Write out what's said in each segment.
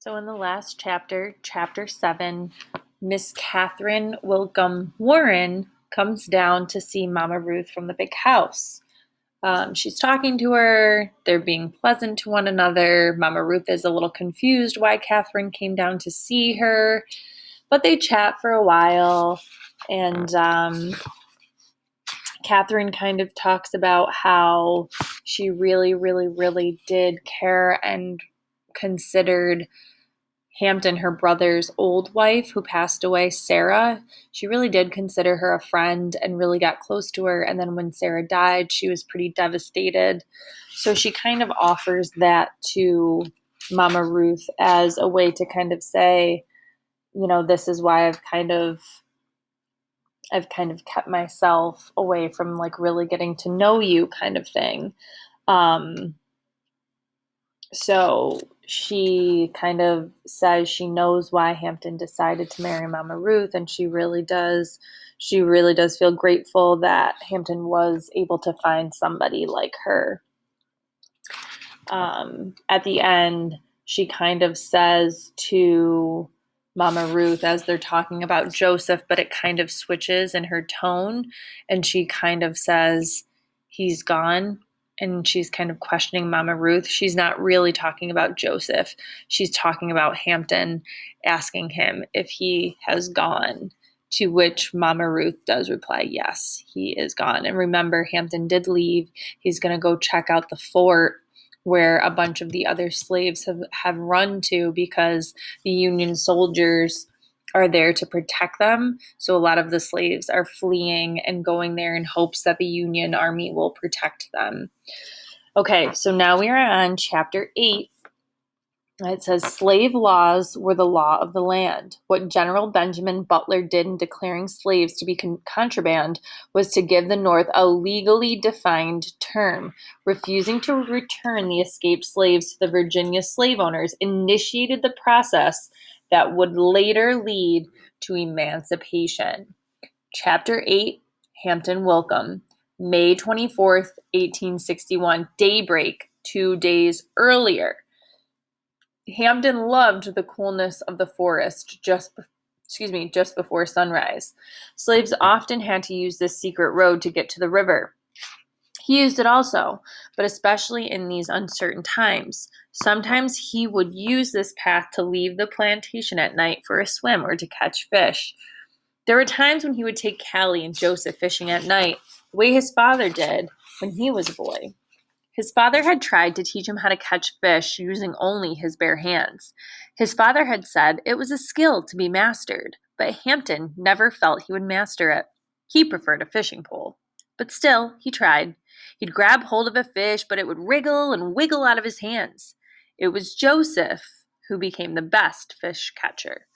So in the last chapter, chapter 7, Miss Catherine Wilcomb Warren comes down to see Mama Ruth from the big house. She's talking to her. They're being pleasant to one another. Mama Ruth is a little confused why Catherine came down to see her, but they chat for a while, and Catherine kind of talks about how she really, really, really did care and considered Hampton, her brother's old wife who passed away, Sarah. She really did consider her a friend and really got close to her. And then when Sarah died, she was pretty devastated. So she kind of offers that to Mama Ruth as a way to kind of say, this is why I've kind of kept myself away from like really getting to know you kind of thing. Um, So she kind of says she knows why Hampton decided to marry Mama Ruth, and she really does. She really does feel grateful that Hampton was able to find somebody like her. At the end, she kind of says to Mama Ruth as they're talking about Joseph, but it kind of switches in her tone, and she kind of says, "He's gone." And she's kind of questioning Mama Ruth. She's not really talking about Joseph. She's talking about Hampton, asking him if he has gone, to which Mama Ruth does reply, yes, he is gone. And remember, Hampton did leave. He's going to go check out the fort where a bunch of the other slaves have run to because the Union soldiers are there to protect them. So a lot of the slaves are fleeing and going there in hopes that the Union Army will protect them. Okay, so now we are on chapter 8. It says, slave laws were the law of the land. What General Benjamin Butler did in declaring slaves to be contraband was to give the North a legally defined term. Refusing to return the escaped slaves to the Virginia slave owners initiated the process that would later lead to emancipation. Chapter 8, Hampton Wilcomb, May 24th, 1861, daybreak, 2 days earlier. Hampton loved the coolness of the forest just before sunrise. Slaves often had to use this secret road to get to the river. He used it also, but especially in these uncertain times. Sometimes he would use this path to leave the plantation at night for a swim or to catch fish. There were times when he would take Callie and Joseph fishing at night, the way his father did when he was a boy. His father had tried to teach him how to catch fish using only his bare hands. His father had said it was a skill to be mastered, but Hampton never felt he would master it. He preferred a fishing pole. But still, he tried. He'd grab hold of a fish, but it would wriggle and wiggle out of his hands. It was Joseph who became the best fish catcher.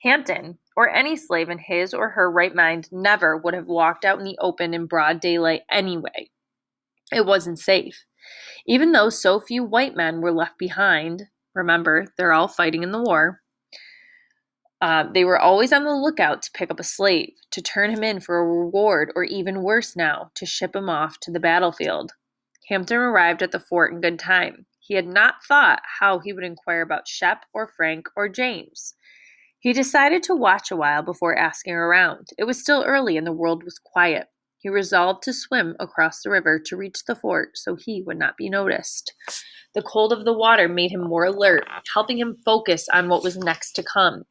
Hampton, or any slave in his or her right mind, never would have walked out in the open in broad daylight anyway. It wasn't safe. Even though so few white men were left behind, remember, they're all fighting in the war, they were always on the lookout to pick up a slave, to turn him in for a reward, or even worse now, to ship him off to the battlefield. Hampton arrived at the fort in good time. He had not thought how he would inquire about Shep or Frank or James. He decided to watch a while before asking around. It was still early and the world was quiet. He resolved to swim across the river to reach the fort so he would not be noticed. The cold of the water made him more alert, helping him focus on what was next to come.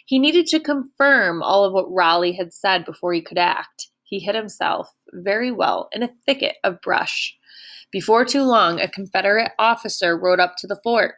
He needed to confirm all of what Raleigh had said before he could act. He hid himself very well in a thicket of brush. Before too long, a Confederate officer rode up to the fort.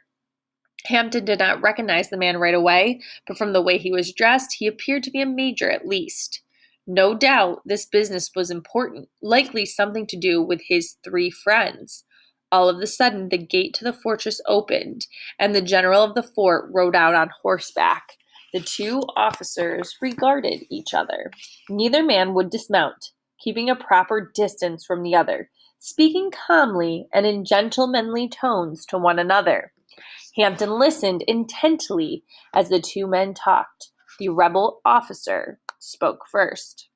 Hampton did not recognize the man right away, but from the way he was dressed, he appeared to be a major at least. No doubt this business was important, likely something to do with his 3 friends. All of a sudden, the gate to the fortress opened, and the general of the fort rode out on horseback. The 2 officers regarded each other. Neither man would dismount, keeping a proper distance from the other, speaking calmly and in gentlemanly tones to one another. Hampton listened intently as the 2 men talked. The rebel officer spoke first.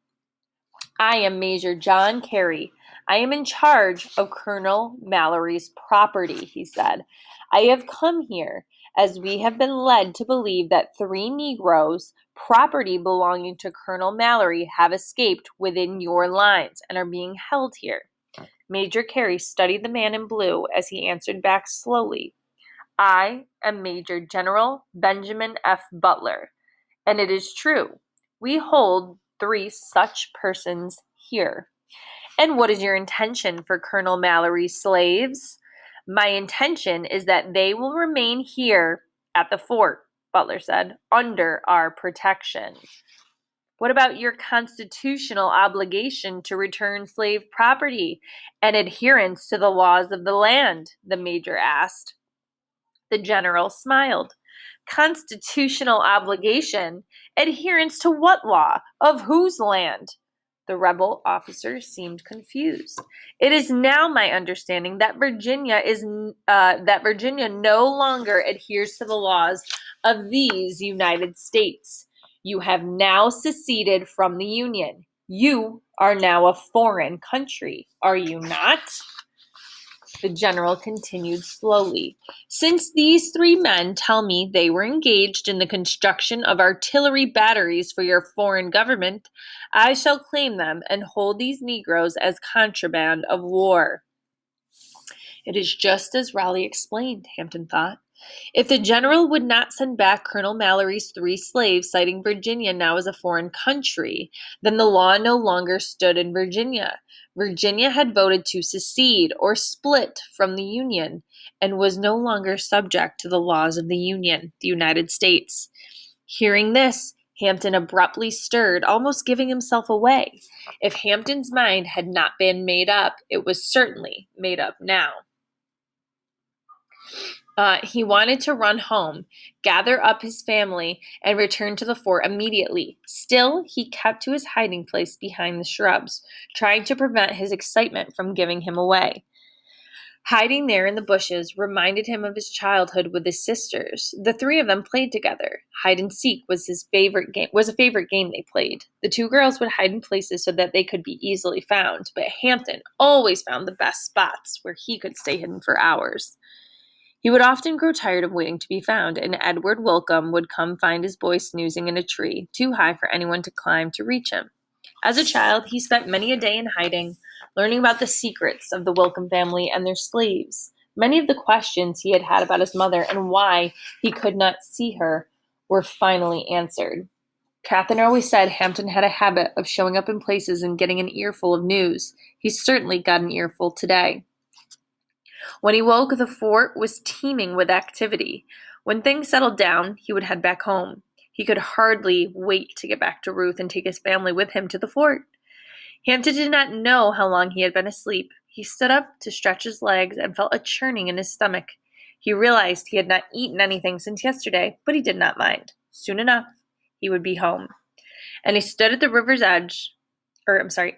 I am Major John Carey. I am in charge of Colonel Mallory's property, he said. I have come here as we have been led to believe that 3 Negroes, property belonging to Colonel Mallory, have escaped within your lines and are being held here. Major Carey studied the man in blue as he answered back slowly. I am Major General Benjamin F. Butler, and it is true. We hold 3 such persons here. And what is your intention for Colonel Mallory's slaves? My intention is that they will remain here at the fort, Butler said, under our protection. What about your constitutional obligation to return slave property and adherence to the laws of the land? The major asked. The general smiled. Constitutional obligation? Adherence to what law? Of whose land? The rebel officer seemed confused. It is now my understanding that Virginia no longer adheres to the laws of these United States. You have now seceded from the Union. You are now a foreign country, are you not? The general continued slowly. Since these 3 men tell me they were engaged in the construction of artillery batteries for your foreign government, I shall claim them and hold these Negroes as contraband of war. It is just as Raleigh explained, Hampton thought. If the general would not send back Colonel Mallory's 3 slaves, citing Virginia now as a foreign country, then the law no longer stood in Virginia. Virginia had voted to secede or split from the Union and was no longer subject to the laws of the Union, the United States. Hearing this, Hampton abruptly stirred, almost giving himself away. If Hampton's mind had not been made up, it was certainly made up now. He wanted to run home, gather up his family, and return to the fort immediately. Still, he kept to his hiding place behind the shrubs, trying to prevent his excitement from giving him away. Hiding there in the bushes reminded him of his childhood with his sisters. The 3 of them played together. Hide and seek was a favorite game they played. The 2 girls would hide in places so that they could be easily found, but Hampton always found the best spots where he could stay hidden for hours. He would often grow tired of waiting to be found, and Edward Wilcomb would come find his boy snoozing in a tree, too high for anyone to climb to reach him. As a child, he spent many a day in hiding, learning about the secrets of the Wilcomb family and their slaves. Many of the questions he had had about his mother and why he could not see her were finally answered. Catherine always said Hampton had a habit of showing up in places and getting an earful of news. He certainly got an earful today. When he woke, the fort was teeming with activity. When things settled down, he would head back home. He could hardly wait to get back to Ruth and take his family with him to the fort. Hampton did not know how long he had been asleep. He stood up to stretch his legs and felt a churning in his stomach. He realized he had not eaten anything since yesterday, but he did not mind. Soon enough, he would be home. And he stood at the river's edge.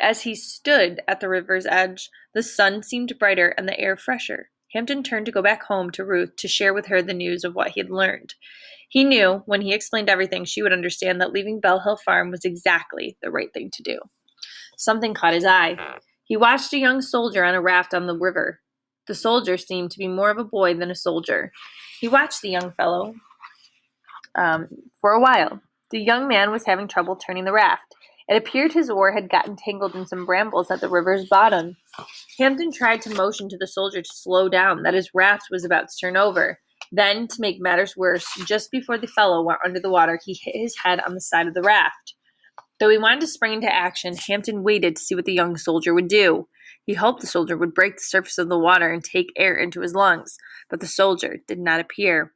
As he stood at the river's edge, the sun seemed brighter and the air fresher. Hampton turned to go back home to Ruth to share with her the news of what he had learned. He knew, when he explained everything, she would understand that leaving Bell Hill Farm was exactly the right thing to do. Something caught his eye. He watched a young soldier on a raft on the river. The soldier seemed to be more of a boy than a soldier. He watched the young fellow for a while. The young man was having trouble turning the raft. It appeared his oar had gotten tangled in some brambles at the river's bottom. Hampton tried to motion to the soldier to slow down, that his raft was about to turn over. Then, to make matters worse, just before the fellow went under the water, he hit his head on the side of the raft. Though he wanted to spring into action, Hampton waited to see what the young soldier would do. He hoped the soldier would break the surface of the water and take air into his lungs, but the soldier did not appear.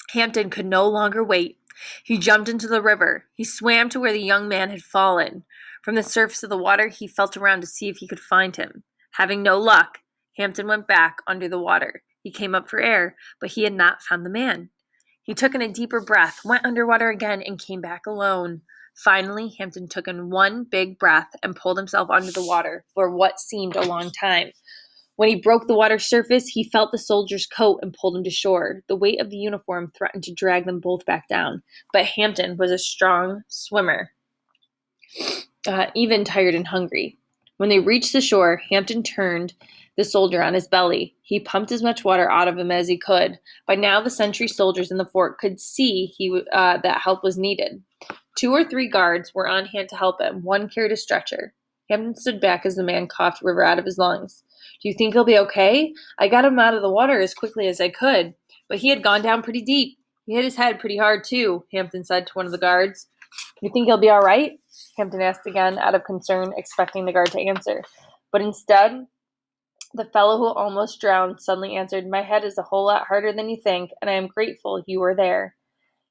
Hampton could no longer wait. He jumped into the river. He swam to where the young man had fallen. From the surface of the water, he felt around to see if he could find him. Having no luck, Hampton went back under the water. He came up for air, but he had not found the man. He took in a deeper breath, went underwater again, and came back alone. Finally, Hampton took in one big breath and pulled himself under the water for what seemed a long time. When he broke the water's surface, he felt the soldier's coat and pulled him to shore. The weight of the uniform threatened to drag them both back down, but Hampton was a strong swimmer, even tired and hungry. When they reached the shore, Hampton turned the soldier on his belly. He pumped as much water out of him as he could. By now, the sentry soldiers in the fort could see that help was needed. 2 or 3 guards were on hand to help him. One carried a stretcher. Hampton stood back as the man coughed river out of his lungs. Do you think he'll be okay? I got him out of the water as quickly as I could, but he had gone down pretty deep. He hit his head pretty hard, too, Hampton said to one of the guards. You think he'll be all right? Hampton asked again, out of concern, expecting the guard to answer. But instead, the fellow who almost drowned suddenly answered, My head is a whole lot harder than you think, and I am grateful you were there.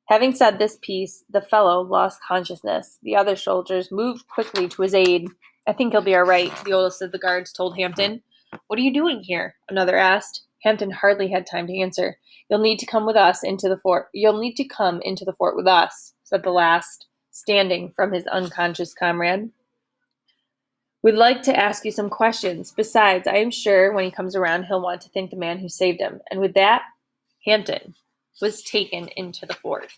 Having said this piece, the fellow lost consciousness. The other soldiers moved quickly to his aid. I think he'll be all right, the oldest of the guards told Hampton. What are you doing here? Another asked. Hampton hardly had time to answer. You'll need to come into the fort with us, said the last, standing from his unconscious comrade. We'd like to ask you some questions. Besides, I am sure when he comes around, he'll want to thank the man who saved him. And with that, Hampton was taken into the fort.